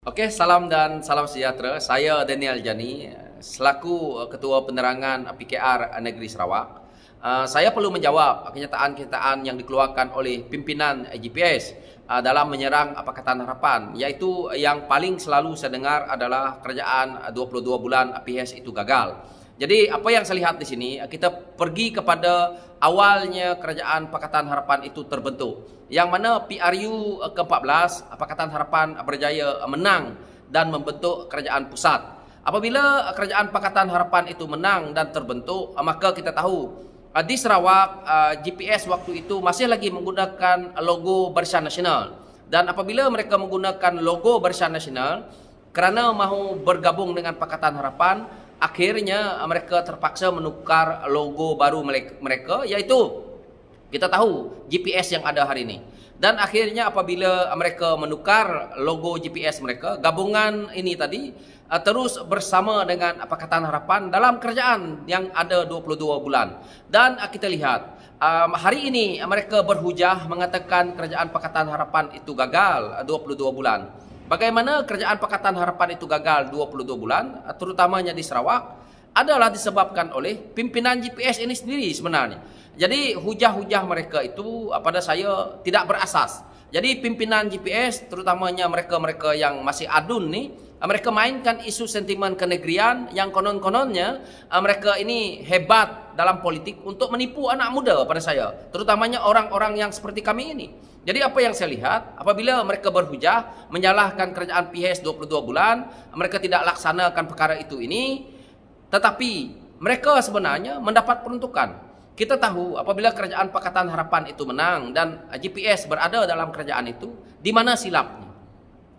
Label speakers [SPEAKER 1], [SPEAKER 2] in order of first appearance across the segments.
[SPEAKER 1] Oke, salam dan salam sejahtera. Saya Daniel Jani, selaku Ketua Penerangan PKR Negeri Sarawak. Saya perlu menjawab kenyataan-kenyataan yang dikeluarkan oleh pimpinan GPS dalam menyerang Pakatan Harapan, iaitu yang paling selalu saya dengar adalah kerajaan 22 bulan PHS itu gagal. Jadi apa yang saya lihat di sini, kita pergi kepada awalnya kerajaan Pakatan Harapan itu terbentuk, yang mana PRU ke-14 Pakatan Harapan berjaya menang dan membentuk kerajaan pusat. Apabila kerajaan Pakatan Harapan itu menang dan terbentuk, maka kita tahu di Sarawak GPS waktu itu masih lagi menggunakan logo Barisan Nasional, dan apabila mereka menggunakan logo Barisan Nasional kerana mahu bergabung dengan Pakatan Harapan, akhirnya mereka terpaksa menukar logo baru mereka, iaitu kita tahu GPS yang ada hari ini. Dan akhirnya apabila mereka menukar logo GPS mereka, gabungan ini tadi terus bersama dengan Pakatan Harapan dalam kerajaan yang ada 22 bulan. Dan kita lihat hari ini mereka berhujah mengatakan kerajaan Pakatan Harapan itu gagal 22 bulan. Bagaimana kerajaan Pakatan Harapan itu gagal 22 bulan, terutamanya di Sarawak, adalah disebabkan oleh pimpinan GPS ini sendiri sebenarnya. Jadi hujah-hujah mereka itu pada saya tidak berasas. Jadi pimpinan GPS, terutamanya mereka-mereka yang masih adun ni, mereka mainkan isu sentimen kenegerian yang konon-kononnya mereka ini hebat dalam politik untuk menipu anak muda pada saya, terutamanya orang-orang yang seperti kami ini. Jadi apa yang saya lihat, apabila mereka berhujah menyalahkan kerajaan PHS 22 bulan, mereka tidak laksanakan perkara itu ini, tetapi mereka sebenarnya mendapat peruntukan. Kita tahu apabila kerajaan Pakatan Harapan itu menang dan GPS berada dalam kerajaan itu, di mana silapnya?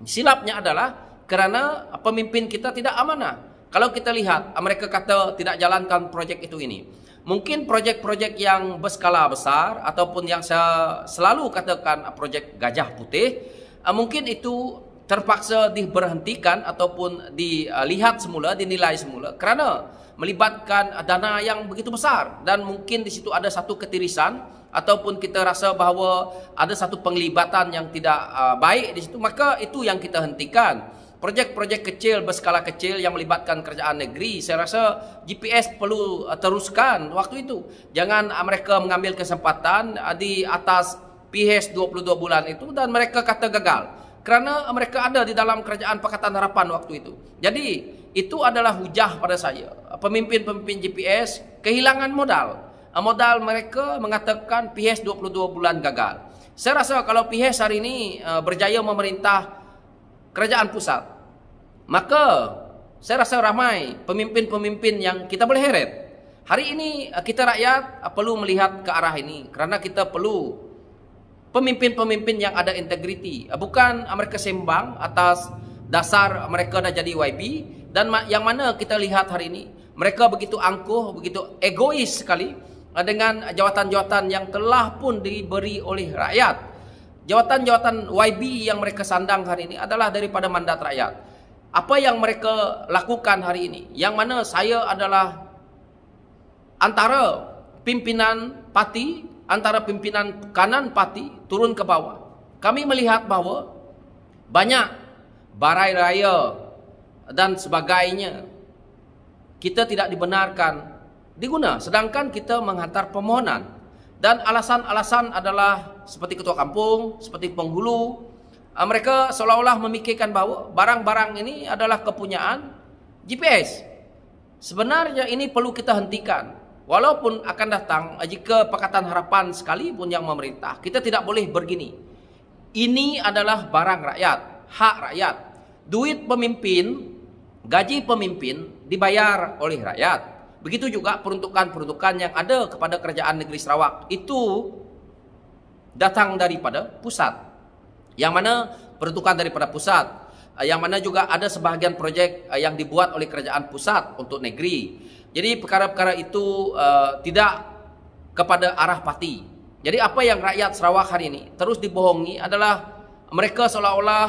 [SPEAKER 1] Silapnya adalah kerana pemimpin kita tidak amanah. Kalau kita lihat, mereka kata tidak jalankan projek itu ini. Mungkin projek-projek yang berskala besar ataupun yang saya selalu katakan projek gajah putih, mungkin itu terpaksa diberhentikan ataupun dilihat semula, dinilai semula kerana melibatkan dana yang begitu besar, dan mungkin di situ ada satu ketirisan ataupun kita rasa bahawa ada satu penglibatan yang tidak baik di situ, maka itu yang kita hentikan. Projek-projek kecil berskala kecil yang melibatkan kerajaan negeri, saya rasa GPS perlu teruskan waktu itu. Jangan mereka mengambil kesempatan di atas PHS 22 bulan itu dan mereka kata gagal, kerana mereka ada di dalam kerajaan Pakatan Harapan waktu itu. Jadi itu adalah hujah pada saya. Pemimpin-pemimpin GPS kehilangan modal. Modal mereka mengatakan PHS 22 bulan gagal. Saya rasa kalau PHS hari ini berjaya memerintah kerajaan pusat, maka saya rasa ramai pemimpin-pemimpin yang kita boleh heret. Hari ini kita rakyat perlu melihat ke arah ini, kerana kita perlu pemimpin-pemimpin yang ada integriti. Bukan mereka sembang atas dasar mereka dah jadi YB, dan yang mana kita lihat hari ini mereka begitu angkuh, begitu egois sekali dengan jawatan-jawatan yang telah pun diberi oleh rakyat. Jawatan-jawatan YB yang mereka sandang hari ini adalah daripada mandat rakyat. Apa yang mereka lakukan hari ini, yang mana saya adalah antara pimpinan parti, antara pimpinan kanan parti turun ke bawah, kami melihat bahawa banyak barai raya dan sebagainya kita tidak dibenarkan diguna, sedangkan kita menghantar permohonan. Dan alasan-alasan adalah seperti ketua kampung, seperti penghulu. Mereka seolah-olah memikirkan bahawa barang-barang ini adalah kepunyaan GPS. Sebenarnya ini perlu kita hentikan. Walaupun akan datang jika Pakatan Harapan sekalipun yang memerintah, kita tidak boleh begini. Ini adalah barang rakyat, hak rakyat. Duit pemimpin, gaji pemimpin dibayar oleh rakyat. Begitu juga peruntukan-peruntukan yang ada kepada kerajaan negeri Sarawak itu datang daripada pusat. Yang mana peruntukan daripada pusat, yang mana juga ada sebahagian projek yang dibuat oleh kerajaan pusat untuk negeri. Jadi perkara-perkara itu tidak kepada arah parti. Jadi apa yang rakyat Sarawak hari ini terus dibohongi adalah mereka seolah-olah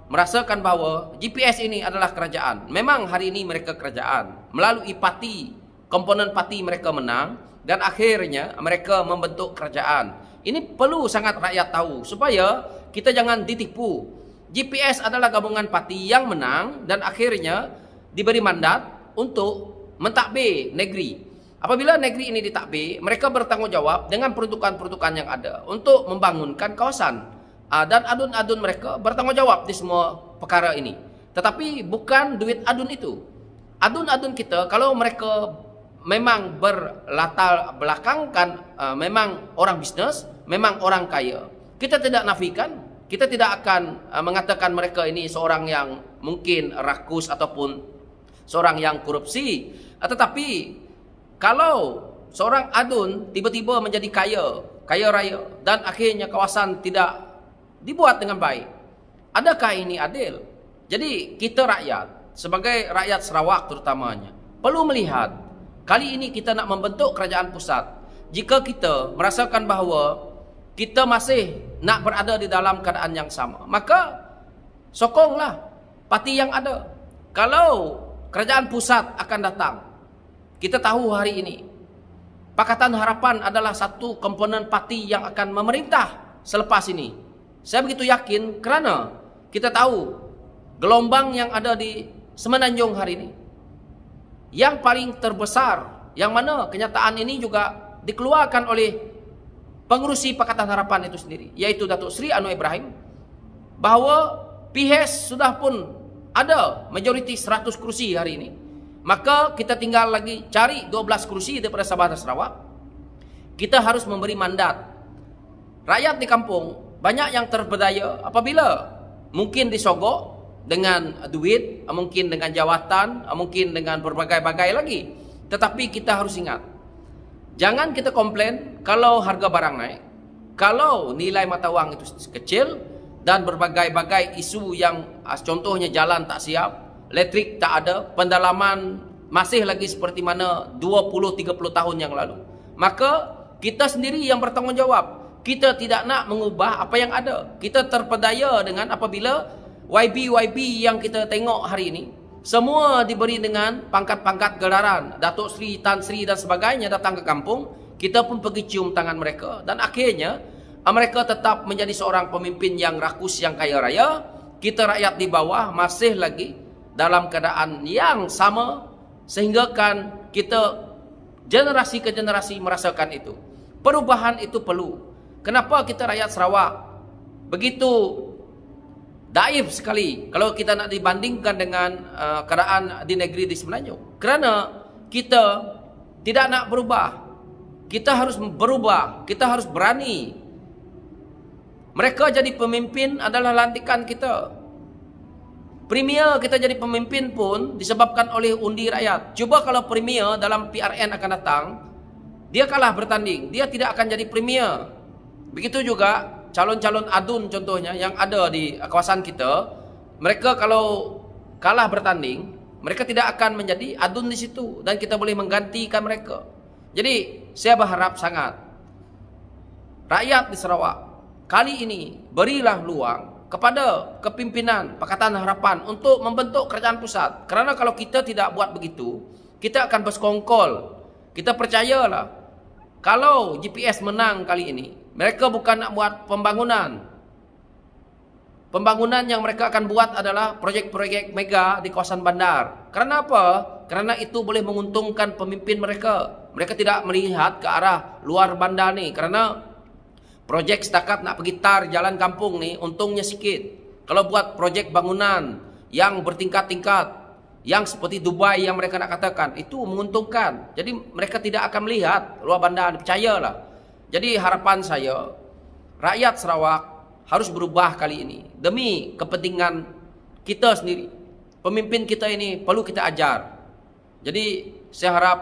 [SPEAKER 1] merasakan bahawa GPS ini adalah kerajaan. Memang hari ini mereka kerajaan. Melalui parti, komponen parti mereka menang dan akhirnya mereka membentuk kerajaan. Ini perlu sangat rakyat tahu supaya kita jangan ditipu. GPS adalah gabungan parti yang menang dan akhirnya diberi mandat untuk mentadbir negeri. Apabila negeri ini ditadbir, mereka bertanggungjawab dengan peruntukan-peruntukan yang ada untuk membangunkan kawasan. Dan adun-adun mereka bertanggungjawab di semua perkara ini. Tetapi bukan duit adun itu. Adun-adun kita, kalau mereka memang berlatar belakangkan, memang orang bisnes, memang orang kaya, kita tidak nafikan, kita tidak akan mengatakan mereka ini seorang yang mungkin rakus ataupun seorang yang korupsi. Tetapi kalau seorang adun tiba-tiba menjadi kaya raya dan akhirnya kawasan tidak dibuat dengan baik, adakah ini adil? Jadi kita rakyat, sebagai rakyat Sarawak terutamanya, perlu melihat kali ini kita nak membentuk kerajaan pusat. Jika kita merasakan bahawa kita masih nak berada di dalam keadaan yang sama, maka sokonglah parti yang ada. Kalau kerajaan pusat akan datang, kita tahu hari ini Pakatan Harapan adalah satu komponen parti yang akan memerintah selepas ini. Saya begitu yakin kerana kita tahu gelombang yang ada di Semenanjung hari ini yang paling terbesar, yang mana kenyataan ini juga dikeluarkan oleh pengerusi Pakatan Harapan itu sendiri, yaitu Datuk Seri Anwar Ibrahim, bahawa PIHES sudah pun ada majoriti 100 kursi hari ini. Maka kita tinggal lagi cari 12 kursi daripada Sabah dan Sarawak. Kita harus memberi mandat. Rakyat di kampung banyak yang terberdaya apabila mungkin disogok dengan duit, mungkin dengan jawatan, mungkin dengan berbagai-bagai lagi. Tetapi kita harus ingat, jangan kita komplain kalau harga barang naik, kalau nilai mata wang itu kecil, dan berbagai-bagai isu yang contohnya jalan tak siap, elektrik tak ada, pendalaman masih lagi seperti mana 20-30 tahun yang lalu. Maka kita sendiri yang bertanggungjawab. Kita tidak nak mengubah apa yang ada. Kita terpedaya dengan apabila YB yang kita tengok hari ini semua diberi dengan pangkat-pangkat gelaran, Datuk Seri, Tan Sri dan sebagainya datang ke kampung. Kita pun pergi cium tangan mereka dan akhirnya mereka tetap menjadi seorang pemimpin yang rakus, yang kaya raya. Kita rakyat di bawah masih lagi dalam keadaan yang sama, sehingga kan kita generasi ke generasi merasakan itu. Perubahan itu perlu. Kenapa kita rakyat Sarawak begitu daif sekali kalau kita nak dibandingkan dengan keadaan di negeri di Semenanjung? Kerana kita tidak nak berubah. Kita harus berubah, kita harus berani. Mereka jadi pemimpin adalah lantikan kita. Premier kita jadi pemimpin pun disebabkan oleh undi rakyat. Cuba kalau premier dalam PRN akan datang, dia kalah bertanding, dia tidak akan jadi premier. Begitu juga calon-calon adun contohnya yang ada di kawasan kita, mereka kalau kalah bertanding, mereka tidak akan menjadi adun di situ dan kita boleh menggantikan mereka. Jadi saya berharap sangat rakyat di Sarawak kali ini berilah luang kepada kepimpinan Pakatan Harapan untuk membentuk kerajaan pusat. Kerana kalau kita tidak buat begitu, kita akan bersekongkol. Kita percayalah, kalau GPS menang kali ini, mereka bukan nak buat pembangunan. Pembangunan yang mereka akan buat adalah projek-projek mega di kawasan bandar. Kerana apa? Kerana itu boleh menguntungkan pemimpin mereka. Mereka tidak melihat ke arah luar bandar ni. Kerana projek setakat nak pergi tar jalan kampung ni untungnya sikit. Kalau buat projek bangunan yang bertingkat-tingkat, yang seperti Dubai yang mereka nak katakan, itu menguntungkan. Jadi mereka tidak akan melihat luar bandar, percayalah. Jadi harapan saya, rakyat Sarawak harus berubah kali ini demi kepentingan kita sendiri. Pemimpin kita ini perlu kita ajar. Jadi saya harap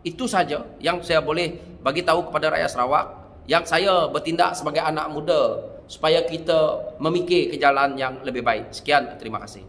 [SPEAKER 1] itu saja yang saya boleh bagi tahu kepada rakyat Sarawak, yang saya bertindak sebagai anak muda supaya kita memikir ke jalan yang lebih baik. Sekian, terima kasih.